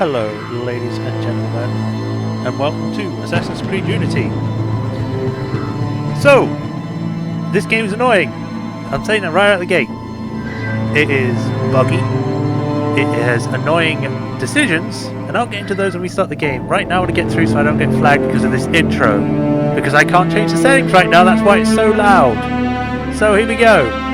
Hello, ladies and gentlemen, and welcome to Assassin's Creed Unity. So, this game is annoying. I'm saying that right out of the gate. It is buggy. It has annoying decisions, and I'll get into those when we start the game. Right now I want to get through so I don't get flagged because of this intro. Because I can't change the settings right now, that's why it's so loud. So here we go.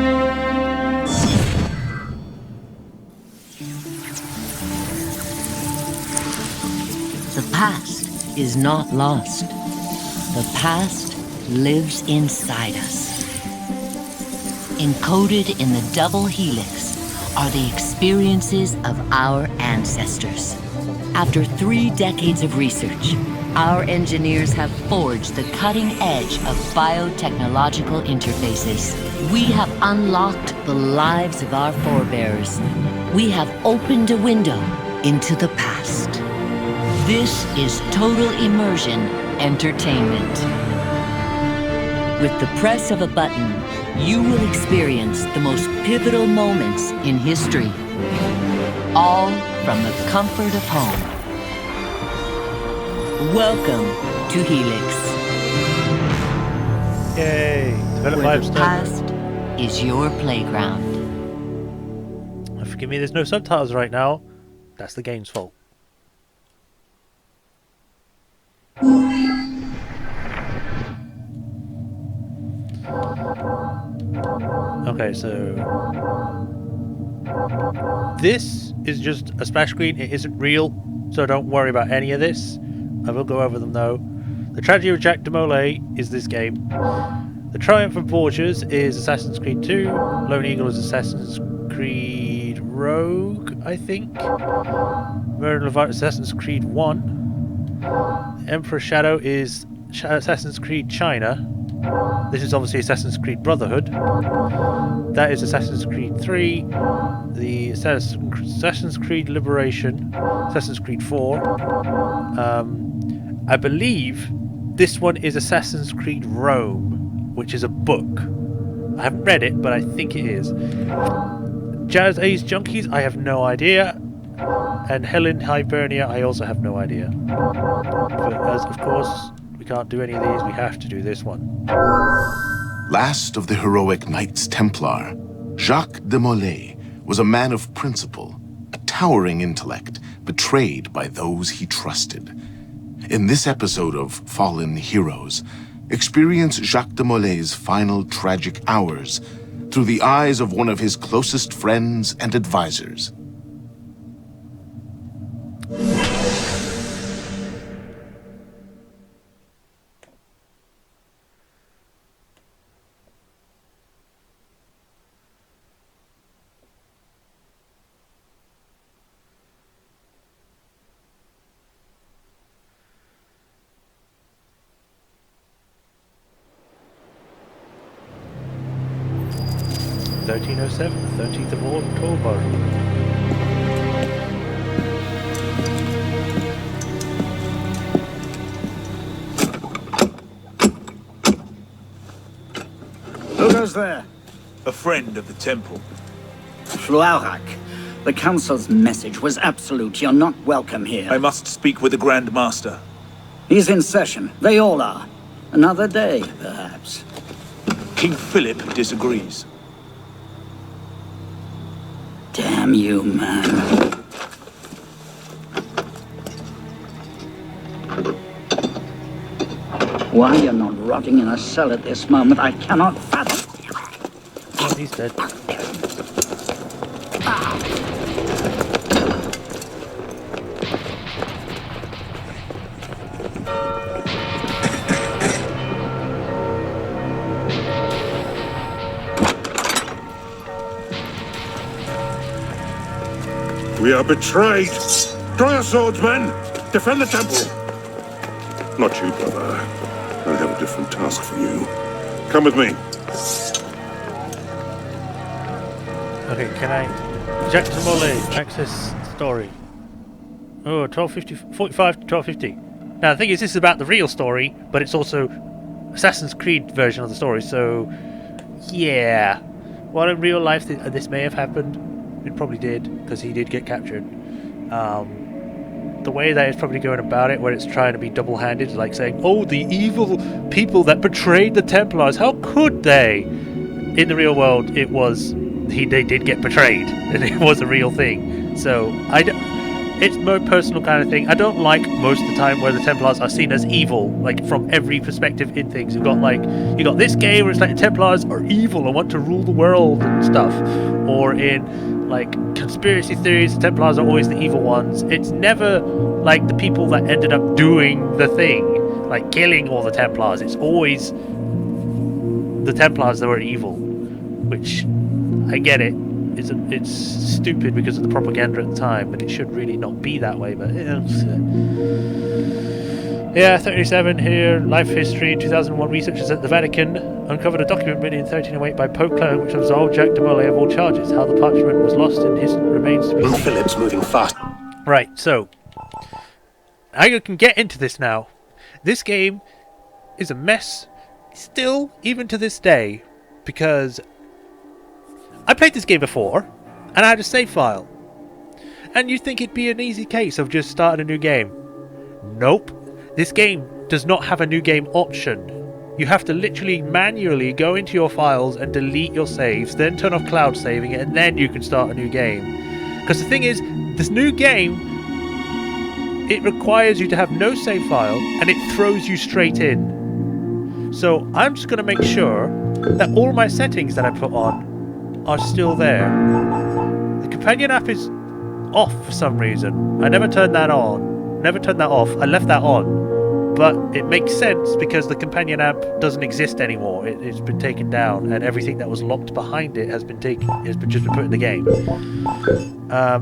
The past is not lost. The past lives inside us. Encoded in the double helix are the experiences of our ancestors. After 3 decades of research, our engineers have forged the cutting edge of biotechnological interfaces. We have unlocked the lives of our forebears. We have opened a window into the past. This is total immersion entertainment. With the press of a button, you will experience the most pivotal moments in history. All from the comfort of home. Welcome to Helix. Yay! Developed by Where the Abstergo. past is your playground. Forgive me, there's no subtitles right now. That's the game's fault. Okay, so this is just a splash screen. It isn't real, so don't worry about any of this. I will go over them though. The Tragedy of Jacques de Molay is this game. The Triumph of Borgias is Assassin's Creed 2. Lone Eagle is Assassin's Creed Rogue, I think. Murder and Levite is Assassin's Creed 1. Emperor's Shadow is Assassin's Creed China. This is obviously Assassin's Creed Brotherhood. That is Assassin's Creed 3. The Assassin's Creed Liberation, Assassin's Creed 4. I believe this one is Assassin's Creed Rome, which is a book. I haven't read it, but I think it is. Jazz Ace Junkies, I have no idea. And Helen Hibernia, I also have no idea. But as of course, we can't do any of these, we have to do this one. Last of the heroic Knights Templar, Jacques de Molay was a man of principle, a towering intellect, betrayed by those he trusted. In this episode of Fallen Heroes, experience Jacques de Molay's final tragic hours through the eyes of one of his closest friends and advisors. The 13th of October. Who goes there? A friend of the temple. Fluaurak. The Council's message was absolute. You're not welcome here. I must speak with the Grand Master. He's in session. They all are. Another day, perhaps. King Philip disagrees. Damn you, man. Why you're not rotting in a cell at this moment, I cannot fathom. Oh, he's dead. We are betrayed! Draw your swords, men! Defend the temple! Not you, brother. I have a different task for you. Come with me. Okay, can I... Jacques de Molay, access story. Oh, 1250, 45 to 1250. Now the thing is, this is about the real story, but it's also Assassin's Creed version of the story, so... Yeah. While in real life this may have happened, it probably did, because he did get captured. the way that it's probably going about it, where it's trying to be double-handed, like saying, "Oh, the evil people that betrayed the Templars, how could they?" In the real world, it was they did get betrayed, and it was a real thing. So it's more personal kind of thing. I don't like most of the time where the Templars are seen as evil, like from every perspective in things. You got this game where it's like the Templars are evil and want to rule the world and stuff, or in like conspiracy theories, the Templars are always the evil ones. It's never like the people that ended up doing the thing, like killing all the Templars. It's always the Templars that were evil, which I get it. It's stupid because of the propaganda at the time, but it should really not be that way. But yeah, 37 here. Life history. 2001, researchers at the Vatican uncovered a document written in 1308 by Pope Clement which absolved Jacques de Molay of all charges. How the parchment was lost and his remains to be seen. Philip's moving fast. Right, so I can get into this now. This game is a mess still, even to this day, because I played this game before, and I had a save file. And you'd think it'd be an easy case of just starting a new game. Nope. This game does not have a new game option. You have to literally manually go into your files and delete your saves, then turn off cloud saving it, and then you can start a new game. Because the thing is, this new game, it requires you to have no save file, and it throws you straight in. So I'm just going to make sure that all my settings that I put on are still there. The companion app is off for some reason. I never turned that on. Never turned that off. I left that on. But it makes sense because the companion app doesn't exist anymore. It's been taken down, and everything that was locked behind it has been just been put in the game.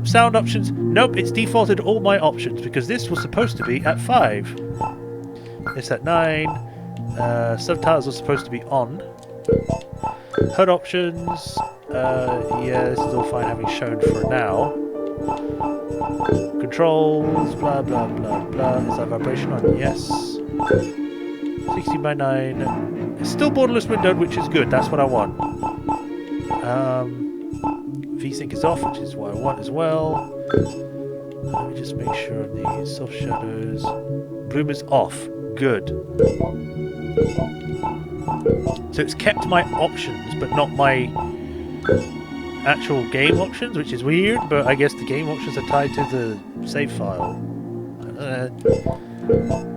Sound options. Nope, it's defaulted all my options because this was supposed to be at 5. It's at 9. Subtitles are supposed to be on. HUD options. Yeah, this is all fine having shown for now. Controls, blah blah blah blah. Is that vibration on? Yes. 16 by 9. It's still borderless windowed, which is good. That's what I want. VSync is off, which is what I want as well. Let me just make sure the soft shadows. Bloom is off. Good. So it's kept my options, but not my actual game options, which is weird, but I guess the game options are tied to the save file.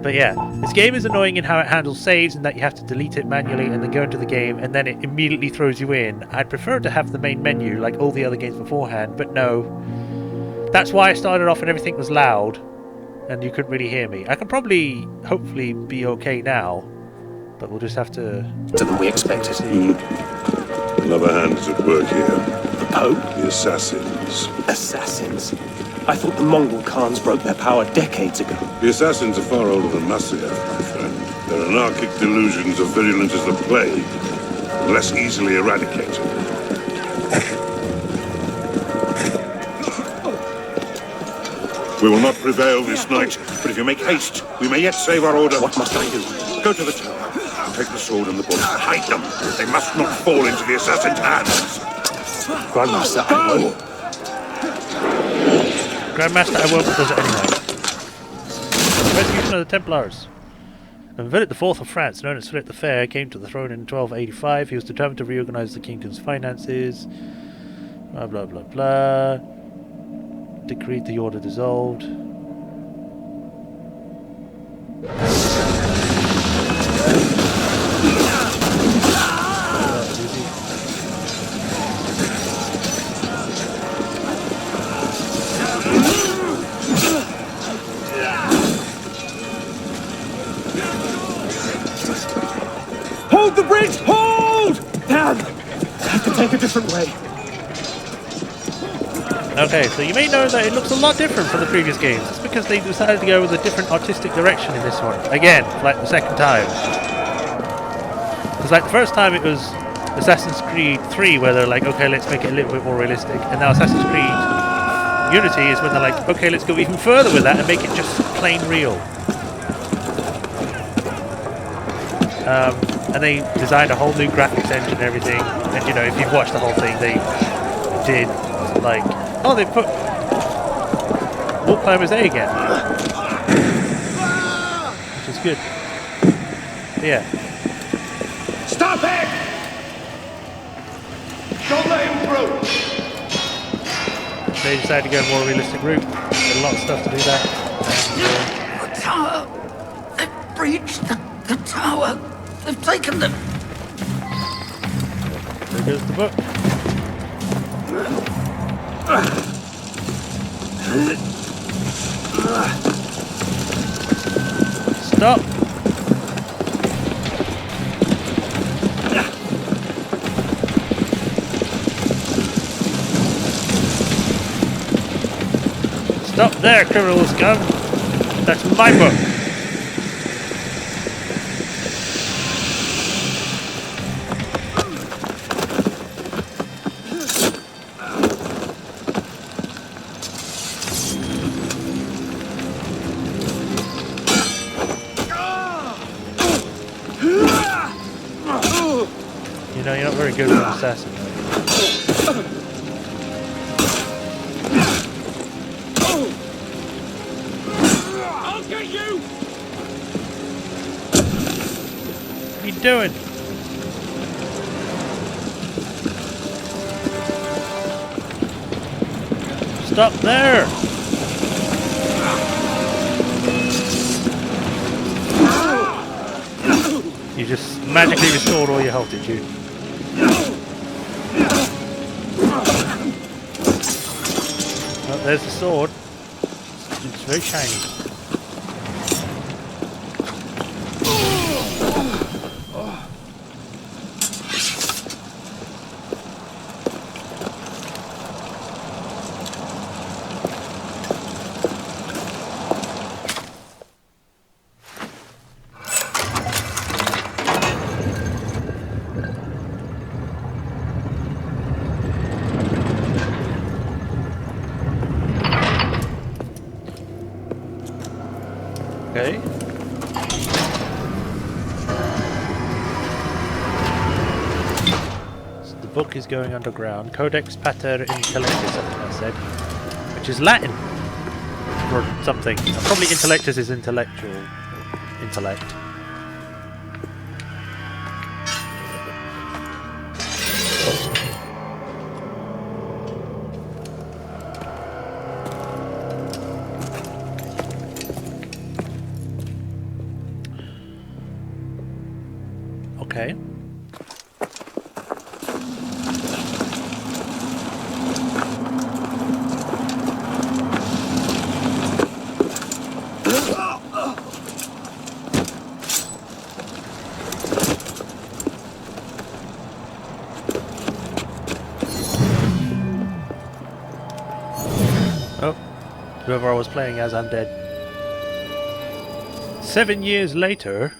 But yeah, this game is annoying in how it handles saves and that you have to delete it manually and then go into the game and then it immediately throws you in. I'd prefer to have the main menu like all the other games beforehand, but no. That's why I started off and everything was loud and you couldn't really hear me. I can probably, hopefully, be okay now, but we'll just have to... Better than we expected. Another hand is at work here. The Pope? The assassins. Assassins? I thought the Mongol Khans broke their power decades ago. The assassins are far older than Nasir, my friend. Their anarchic delusions are virulent as the plague, and less easily eradicated. We will not prevail this night, but if you make haste, we may yet save our order. What must I do? Go to the tower. Take the sword and the bullets. Hide them. They must not fall into the assassin's hands. Grandmaster, I will. Grandmaster, I won't, does it anyway. Persecution of the Templars. When Philip IV of France, known as Philip the Fair, came to the throne in 1285, he was determined to reorganize the kingdom's finances. Blah blah blah blah. Decreed the order dissolved. Hold the bridge! Hold! Damn! I have to take a different way. Okay, so you may know that it looks a lot different from the previous games. It's because they decided to go with a different artistic direction in this one. Again, like the second time. Because like the first time it was Assassin's Creed 3 where they're like, okay, let's make it a little bit more realistic. And now Assassin's Creed Unity is when they're like, okay, let's go even further with that and make it just plain real. And they designed a whole new graphics engine and everything. And you know, if you've watched the whole thing, they did like... Oh, they put wall climbers A again. Which is good. But yeah. Stop it! Don't let him through! They decided to go a more realistic route. There's a lot of stuff to do that. The tower! They've breached the tower! They've taken them! There goes the book. Stop! Stop there, criminal scum! That's my book! You know, you're not very good with an assassin. I'll get you! What are you doing? Stop there! You just magically restored all your health, did you? Oh, there's the sword. It's very shiny. Okay. So the book is going underground. Codex Pater Intellectus, something I said. Which is Latin. Or something. Probably Intellectus is intellectual. Intellect. Okay. Oh, whoever I was playing as, I'm dead. 7 years later.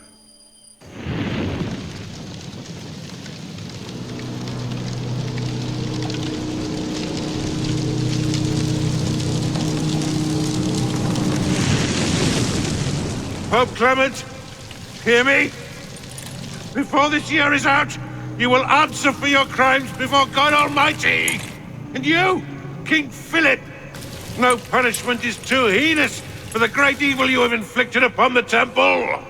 Pope Clement, hear me? Before this year is out, you will answer for your crimes before God Almighty. And you, King Philip, no punishment is too heinous for the great evil you have inflicted upon the temple.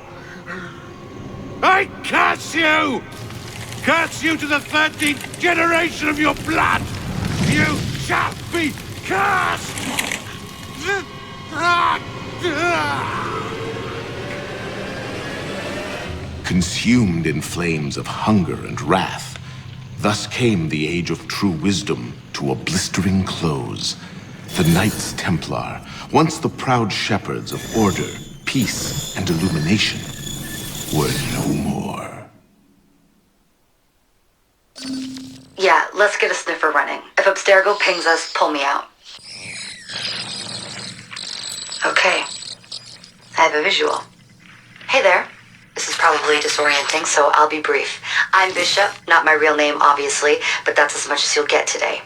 I curse you! Curse you to the 13th generation of your blood! You shall be cursed! Consumed in flames of hunger and wrath, thus came the age of true wisdom to a blistering close. The Knights Templar, once the proud shepherds of order, peace, and illumination, were no more. Yeah, let's get a sniffer running. If Abstergo pings us, pull me out. Okay. I have a visual. Hey there. This is probably disorienting, so I'll be brief. I'm Bishop, not my real name, obviously, but that's as much as you'll get today.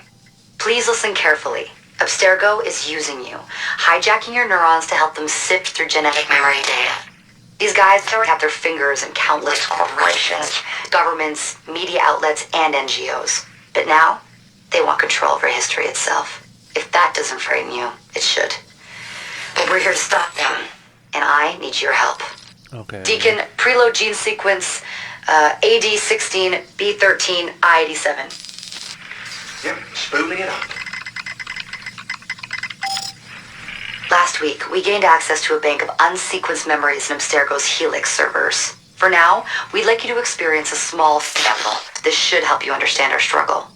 Please listen carefully. Abstergo is using you, hijacking your neurons to help them sift through genetic memory data. These guys have their fingers in countless corporations, governments, media outlets, and NGOs. But now, they want control over history itself. If that doesn't frame you, it should. We're here to stop them, and I need your help. Okay. Deacon, preload gene sequence AD16, B13, I87. Yep, spooling it up. Last week, we gained access to a bank of unsequenced memories in Abstergo's Helix servers. For now, we'd like you to experience a small sample. This should help you understand our struggle.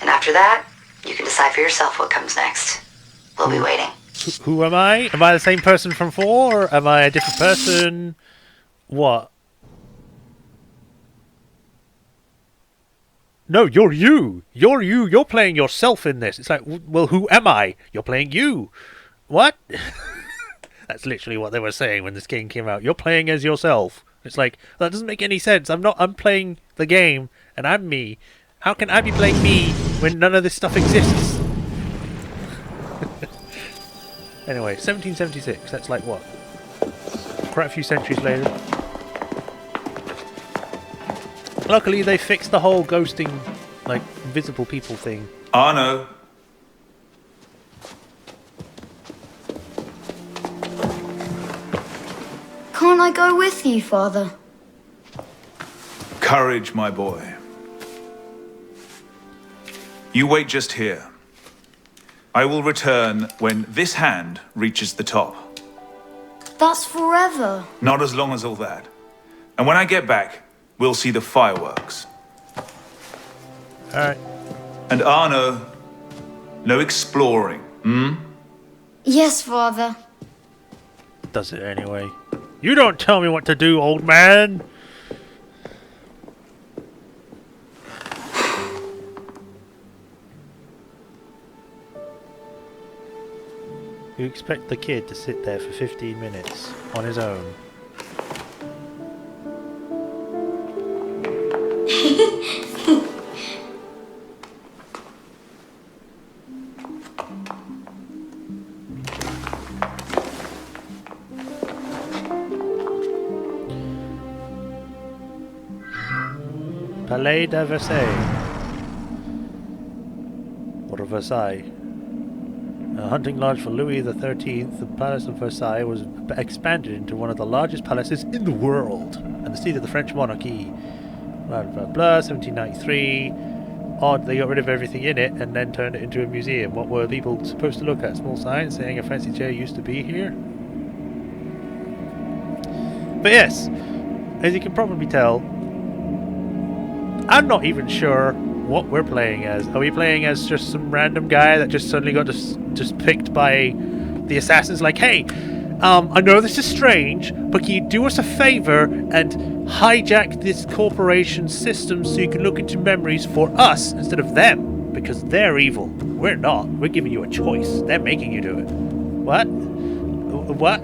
And after that, you can decide for yourself what comes next. We'll be waiting. Who am I? Am I the same person from 4? Or am I a different person? What? No, you're you. You're you. You're playing yourself in this. It's like, well, who am I? You're playing you. What? That's literally what they were saying when this game came out. You're playing as yourself. It's like, that doesn't make any sense. I'm playing the game, and I'm me. How can I be playing me when none of this stuff exists? Anyway, 1776. That's like what? Quite a few centuries later. Luckily, they fixed the whole ghosting, like, invisible people thing. Arno. Can't I go with you, Father? Courage, my boy. You wait just here. I will return when this hand reaches the top. That's forever. Not as long as all that. And when I get back, we'll see the fireworks. Alright. And Arno, no exploring, hmm? Yes, Father. Does it anyway. You don't tell me what to do, old man! You expect the kid to sit there for 15 minutes on his own? Palais de Versailles. Or Versailles. A hunting lodge for Louis XIII, the Palace of Versailles was expanded into one of the largest palaces in the world, and the seat of the French monarchy. Blah blah blah, 1793. Odd, they got rid of everything in it and then turned it into a museum. What were people supposed to look at? Small signs saying a fancy chair used to be here? But yes, as you can probably tell, I'm not even sure what we're playing as. Are we playing as just some random guy that just suddenly got just picked by the assassins? Like, hey, I know this is strange, but can you do us a favor and hijack this corporation's system so you can look into memories for us instead of them? Because they're evil. We're not. We're giving you a choice. They're making you do it. What? What?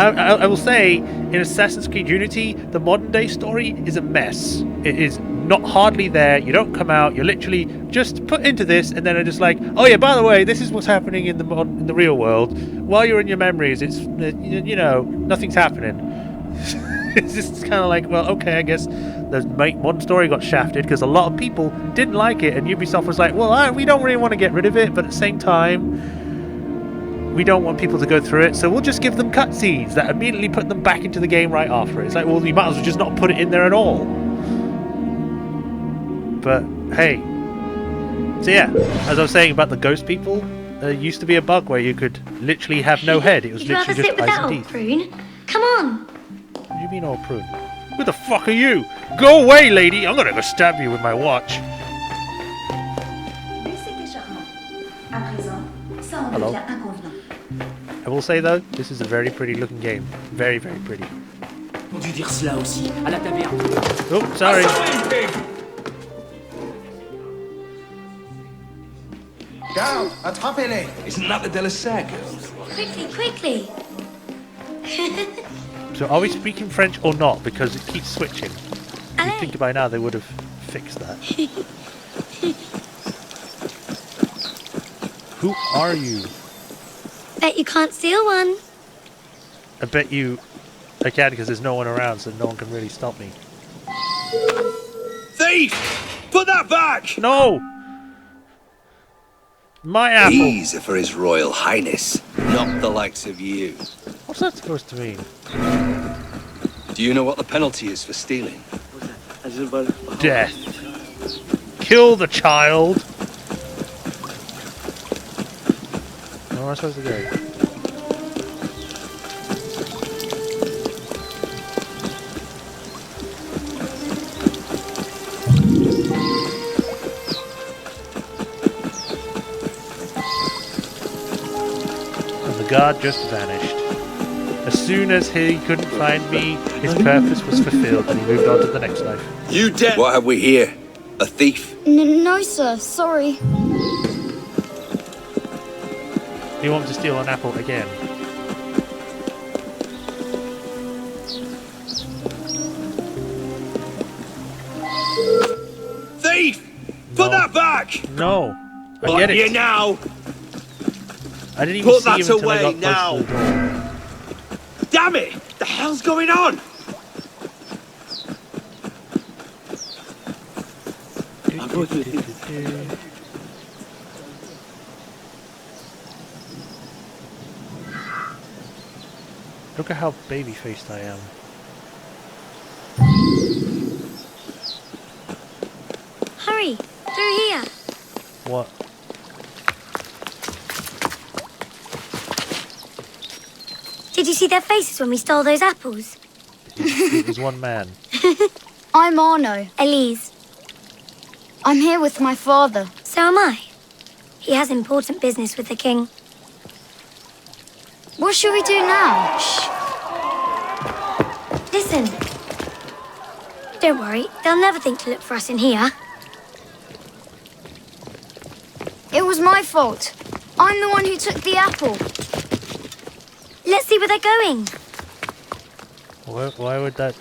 I will say, in Assassin's Creed Unity, the modern day story is a mess. It is not hardly there. You don't come out. You're literally just put into this, and then are just like, oh yeah, by the way, this is what's happening in the real world. While you're in your memories, it's you know, nothing's happening. It's just kind of like, well, okay, I guess the modern story got shafted because a lot of people didn't like it, and Ubisoft was like, well, we don't really want to get rid of it, but at the same time, we don't want people to go through it, so we'll just give them cutscenes that immediately put them back into the game right after it. It's like, well, you might as well just not put it in there at all. But, hey. So yeah, as I was saying about the ghost people, there used to be a bug where you could literally have no head. It was You'd rather literally sit just eyes without and teeth. Prune? Come on. What do you mean, old prune? Who the fuck are you? Go away, lady! I'm gonna go stab you with my watch. Hello. I will say though, this is a very pretty looking game. Very, very pretty. Oh, sorry. Down, attrapez-les. Isn't that the Delasag? Quickly. So are we speaking French or not? Because it keeps switching. You'd think by now they would have fixed that. Who are you? Bet you can't steal one. I bet you I can, because there's no one around, so no one can really stop me. Thief! Put that back! No! My apple! These are for His Royal Highness, not the likes of you. What's that supposed to mean? Do you know what the penalty is for stealing? Death. Kill the child! Where am I supposed to go? God just vanished. As soon as he couldn't find me, his purpose was fulfilled and he moved on to the next life. You dead! What have we here? A thief? No, sir. Sorry. You want to steal an apple again? Thief! Put that back! No. I get it. Here now! I didn't even see him until I got close now. to the door. Damn it! The hell's going on? Look at how baby-faced I am. Hurry, through here. What? Did you see their faces when we stole those apples? It was one man. I'm Arno. Elise. I'm here with my father. So am I. He has important business with the king. What should we do now? Shh. Listen. Don't worry, they'll never think to look for us in here. It was my fault. I'm the one who took the apple. Let's see where they're going. Why would that...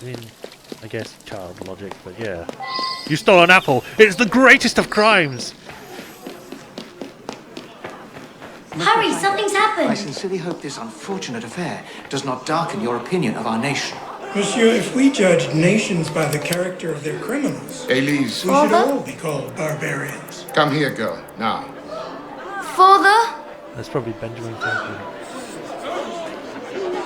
I mean, I guess child logic, but yeah. You stole an apple! It's the greatest of crimes! Hurry, something's happened. I sincerely hope this unfortunate affair does not darken your opinion of our nation. Monsieur, if we judged nations by the character of their criminals, Elise, we should all be called barbarians. come here, girl, now. Father? That's probably Benjamin Franklin.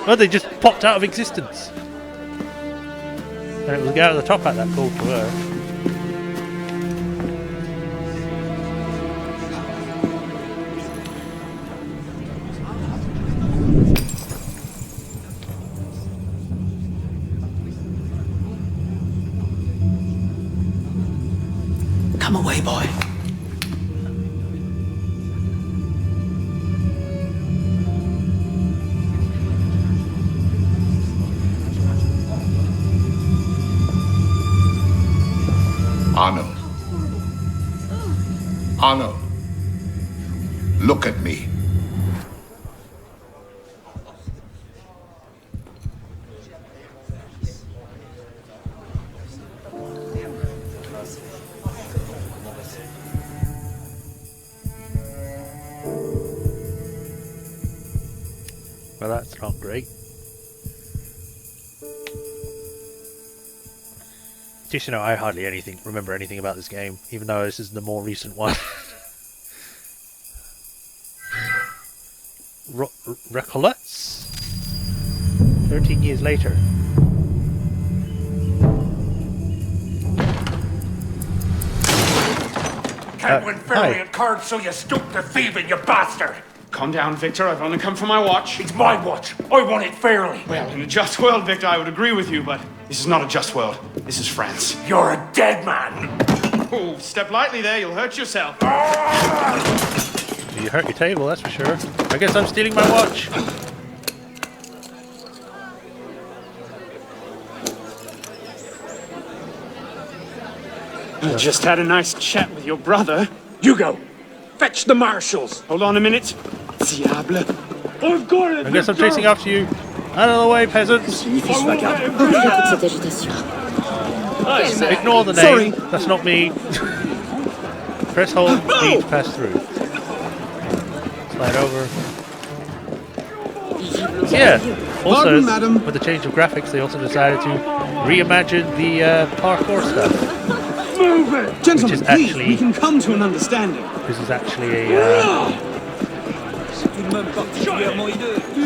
Oh, they just popped out of existence. And it was the guy at the top hat that called to her. Come away, boy. Arno. Arno. Look at me. Well, that's not great. Just, you know, I hardly remember anything about this game, even though this is the more recent one. Recollects? 13 years later. Can't win fairly hi. at cards, so you stoop to thieving, you bastard! Calm down, Victor. I've only come for my watch. It's my watch. I want it fairly. Well, in a just world, Victor, I would agree with you, but this is not a just world. This is France. You're a dead man. Oh, step lightly there. You'll hurt yourself. You hurt your table, that's for sure. I guess I'm stealing my watch. I just had a nice chat with your brother. Hugo, fetch the marshals. Hold on a minute. Diable. I've got it. I guess I'm chasing after you. Out of the way, peasants. Ignore the name. That's not me. Press hold B to pass through. Slide over. So yeah. Also, with the change of graphics, they also decided to reimagine the parkour stuff. Move it! Which Gentlemen, is please, actually, we can come to an understanding. this is actually a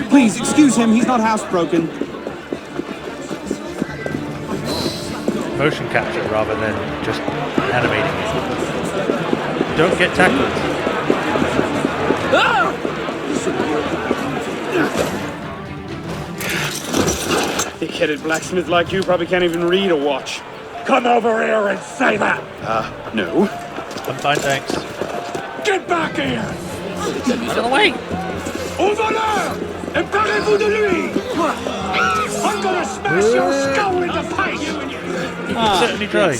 Please, excuse him, he's not housebroken. motion capture rather than just animating it. Don't get tackled. Thick-headed blacksmith like you probably can't even read or watch. Come over here and say that! No. I'm fine, thanks. Get back here! Out of the way! Over there! And parlez-vous de lui! I'm gonna smash your skull into paste! You can certainly try.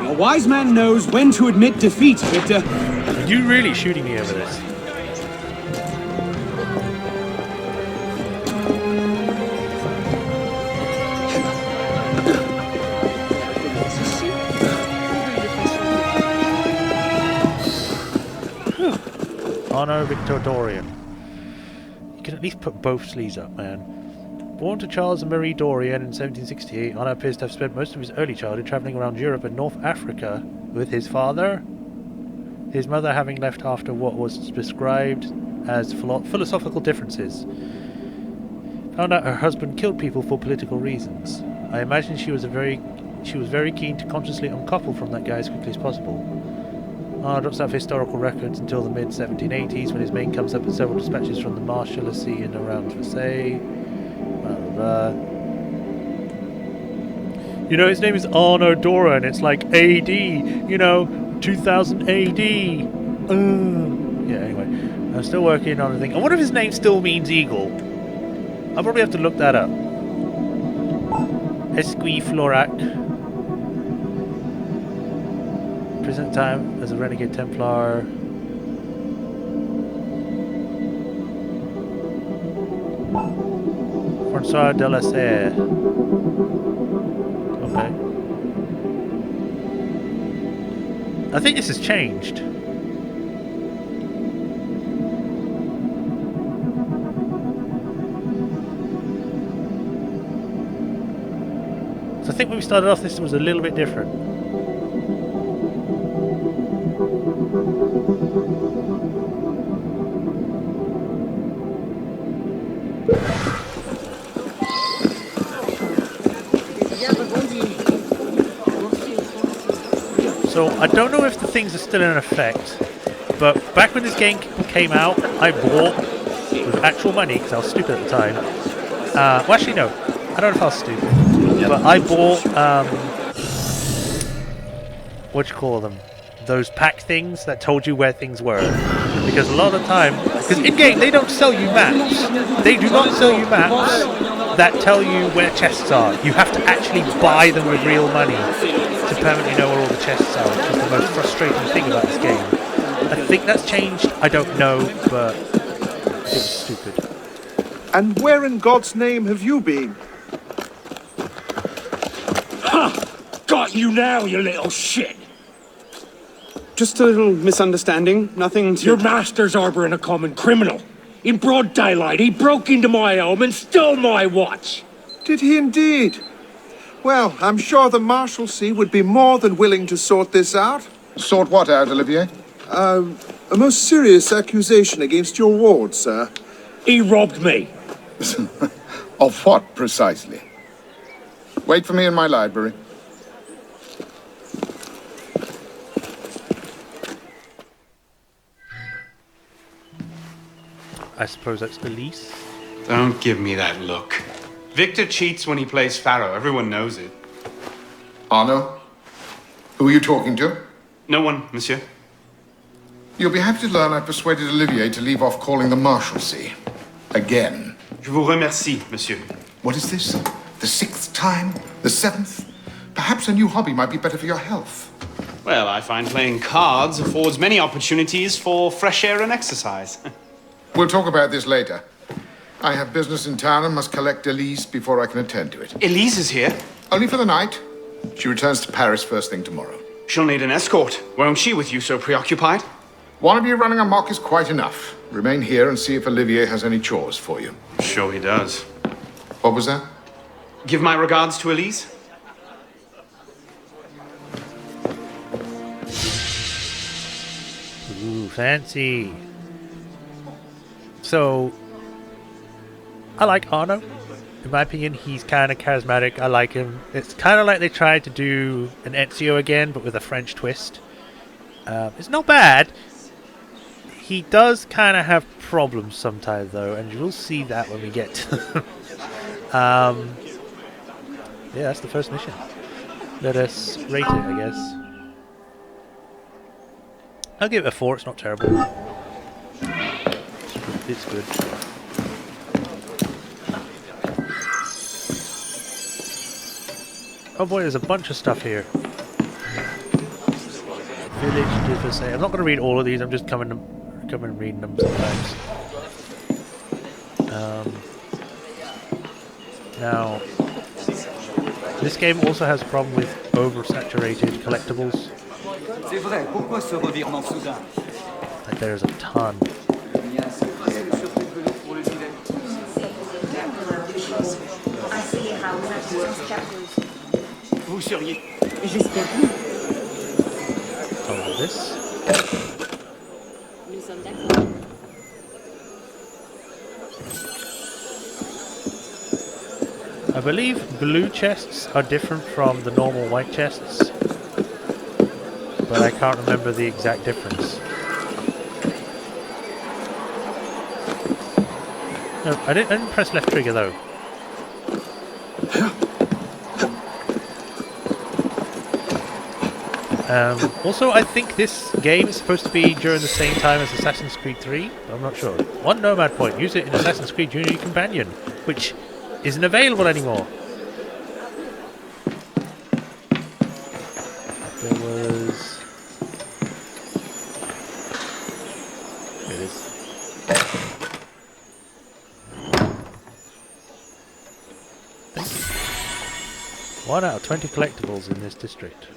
A wise man knows when to admit defeat, Victor. Are you really shooting me over this? Honor Victor-Dorian. You can at least put both sleeves up, man. Born to Charles and Marie Dorian in 1768, Honor appears to have spent most of his early childhood travelling around Europe and North Africa with his father, his mother having left after what was described as philosophical differences. Found out her husband killed people for political reasons. I imagine she was very keen to consciously uncouple from that guy as quickly as possible. Drops out of historical records until the mid-1780s when his name comes up in several dispatches from the Marshalsea and around Versailles. You know, his name is Arno Dora and it's like AD, you know, 2000 AD. Yeah, anyway. I'm still working on a thing. I wonder if his name still means eagle. I'll probably have to look that up. Esqui Florac. Present time as a renegade Templar. François de la Serre. Okay. I think this has changed. So I think when we started off, this was a little bit different. So I don't know if the things are still in effect, but back when this game came out, I bought with actual money because I was stupid at the time. Well, actually, no, I don't know if I was stupid, but I bought what do you call them? Those pack things that told you where things were. Because a lot of the time, because in game they don't sell you maps. They do not sell you maps that tell you where chests are. You have to actually buy them with real money to permanently know where all the chests are, which is the most frustrating thing about this game. I think that's changed, I don't know, but it was stupid. And where in God's name have you been? Ha! Got you now, you little shit! Just a little misunderstanding, nothing to... Your master's harboring a common criminal. In broad daylight, he broke into my home and stole my watch. Did he indeed? Well, I'm sure the Marshalsea would be more than willing to sort this out. Sort what out, Olivier? A most serious accusation against your ward, sir. He robbed me. Of what, precisely? Wait for me in my library. I suppose that's Elise. Don't give me that look. Victor cheats when he plays Pharaoh. Everyone knows it. Arno? Who are you talking to? No one, monsieur. You'll be happy to learn I persuaded Olivier to leave off calling the Marshalsea. Again. Je vous remercie, monsieur. What is this? The 6th time? The 7th? Perhaps a new hobby might be better for your health. Well, I find playing cards affords many opportunities for fresh air and exercise. We'll talk about this later. I have business in town and must collect Elise before I can attend to it. Elise is here? Only for the night. She returns to Paris first thing tomorrow. She'll need an escort. Won't she, with you so preoccupied? One of you running amok is quite enough. Remain here and see if Olivier has any chores for you. Sure he does. What was that? Give my regards to Elise. fancy. So, I like Arno. In my opinion, he's kind of charismatic. I like him. It's kind of like they tried to do an Ezio again, but with a French twist. It's not bad. He does kind of have problems sometimes, though, and you'll see that when we get to them. Yeah, that's the first mission. Let us rate it, I guess. I'll give it a 4. It's not terrible. It's good. Oh boy, there's a bunch of stuff here. Village Difficile. I'm not going to read all of these. I'm just coming and reading them sometimes. Now, this game also has a problem with oversaturated collectibles. Like there's a ton. Over this. I believe blue chests are different from the normal white chests, but I can't remember the exact difference. No, I didn't press left trigger though. Also, I think this game is supposed to be during the same time as Assassin's Creed 3, but I'm not sure. One nomad point, use it in Assassin's Creed Unity Companion, which isn't available anymore. There was... Here it is. 1 out of 20 collectibles in this district.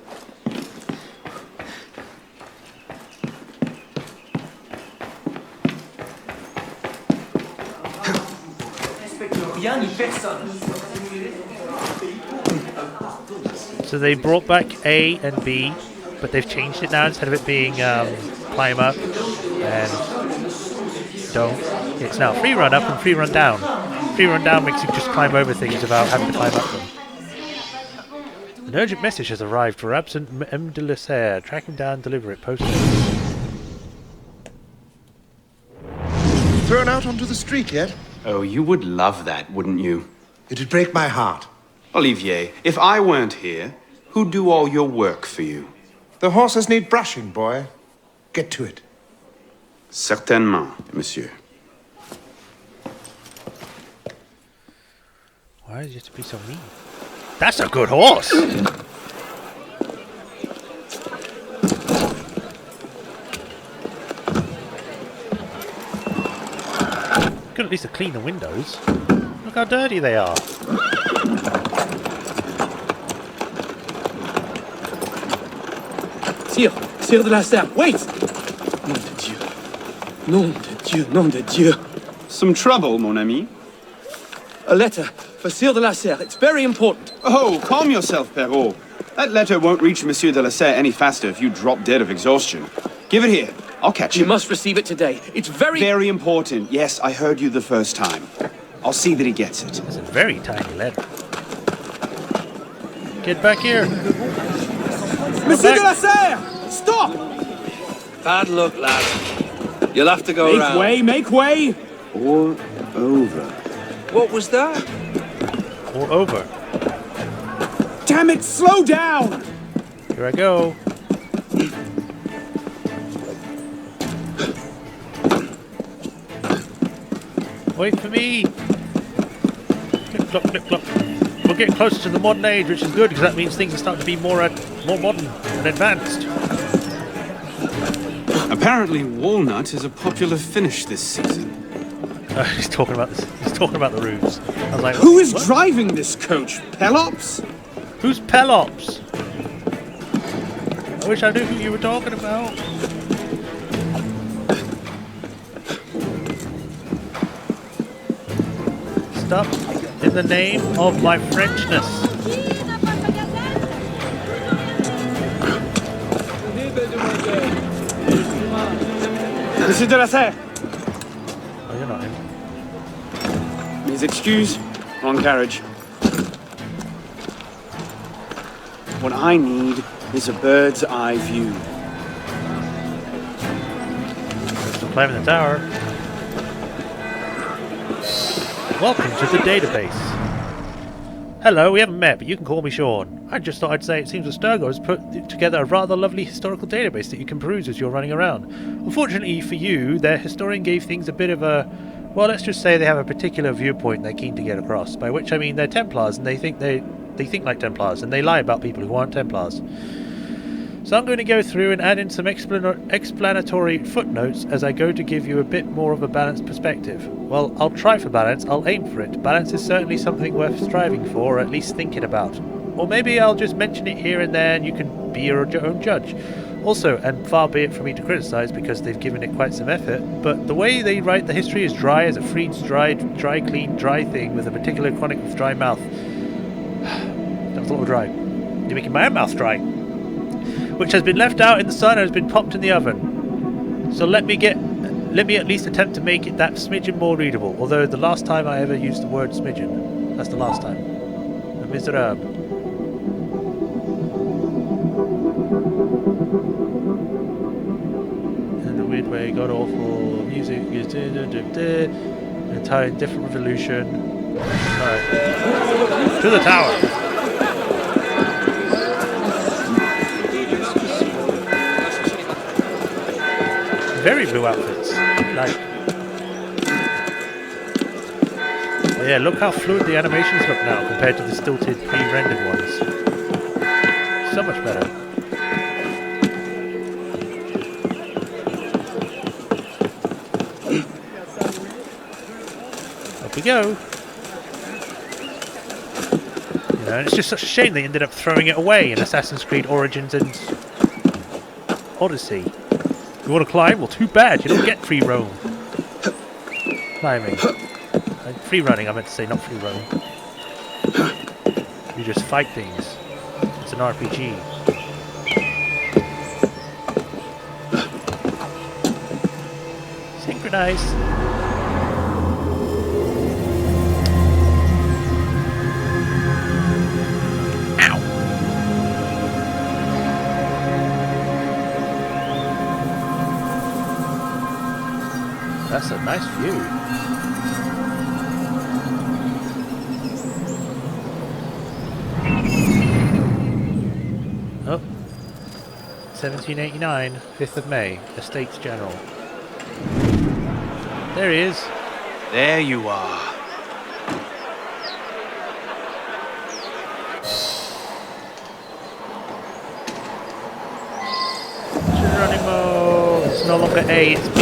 So they brought back A and B, but they've changed it now. Instead of it being climb up and don't, it's now free run up and free run down. Free run down makes you just climb over things without having to climb up them. An urgent message has arrived for absent M. de Lesser. Track him down, deliver it, post it. Thrown out onto the street yet? Oh, you would love that, wouldn't you? It'd break my heart. Olivier, if I weren't here, who'd do all your work for you? The horses need brushing, boy. Get to it. Certainement, monsieur. Why does it have to be so mean? That's a good horse! Could at least clean the windows. Look how dirty they are. Sire de la Serre, wait! Nom de Dieu. Nom de Dieu, nom de Dieu. Some trouble, mon ami? A letter for Sire de la Serre. It's very important. Oh, calm yourself, Perrault. That letter won't reach Monsieur de la Serre any faster if you drop dead of exhaustion. Give it here. I'll catch you. You must receive it today. It's very important. Yes, I heard you the first time. I'll see that he gets it. It's a very tiny letter. Get back here. Monsieur de la Serre! Stop! Bad luck, lad. You'll have to go around. Make way! Or over. What was that? Or over. Damn it, slow down! Here I go. Wait for me! Click, clock, click, clock. We're getting closer to the modern age, which is good, because that means things are starting to be more modern and advanced. Apparently, walnut is a popular finish this season. He's talking about this. He's talking about the roofs. I was like, who is driving this coach? Pelops? Who's Pelops? I wish I knew who you were talking about. Stop in the name of my Frenchness. Monsieur de la Serre! Oh, you're not him. Mes excuses. Wrong carriage. What I need is a bird's eye view. Still climbing the tower. Welcome to the database. Hello, we haven't met, but you can call me Sean. I just thought I'd say it seems Abstergo has put together a rather lovely historical database that you can peruse as you're running around. Unfortunately for you, their historian gave things a bit of a... Well, let's just say they have a particular viewpoint they're keen to get across, by which I mean they're Templars and they think like Templars, and they lie about people who aren't Templars. So I'm going to go through and add in some explanatory footnotes as I go to give you a bit more of a balanced perspective. Well, I'll try for balance, I'll aim for it. Balance is certainly something worth striving for, or at least thinking about. Or maybe I'll just mention it here and there and you can be your own judge. Also, and far be it for me to criticise because they've given it quite some effort, but the way they write the history is dry as a freeze dry clean, dry thing with a particular chronic of dry mouth. That was a little dry. You're making my own mouth dry. Which has been left out in the sun and has been popped in the oven. So let me at least attempt to make it that smidgen more readable, although the last time I ever used the word smidgen. That's the last time. A miserable. And the weird way, god awful music is entirely different revolution. Alright. To the tower! Very blue outfits. Like, yeah, look how fluid the animations look now compared to the stilted pre-rendered ones. So much better. Up we go. You know, and it's just such a shame they ended up throwing it away in Assassin's Creed Origins and Odyssey. You want to climb? Well, too bad. You don't get free roam. Climbing. Free running, I meant to say, not free roam. You just fight things. It's an RPG. Synchronize. That's a nice view. Oh. 1789, 5th of May, Estates General. There he is. There you are. Geronimo! It's no longer A, it's B.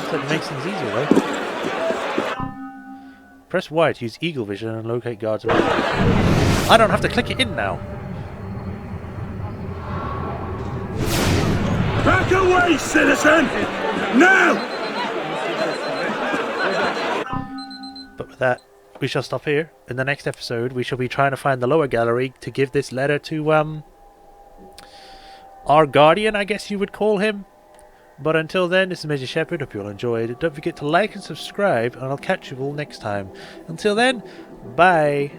It makes things easier though. Press Y to use eagle vision and locate guards around. I don't have to click it in now. Back away, citizen! Now! But with that, we shall stop here. In the next episode, we shall be trying to find the lower gallery to give this letter to, our guardian, I guess you would call him. But until then, this is Majorshepard. Hope you all enjoyed it. Don't forget to like and subscribe, and I'll catch you all next time. Until then, bye.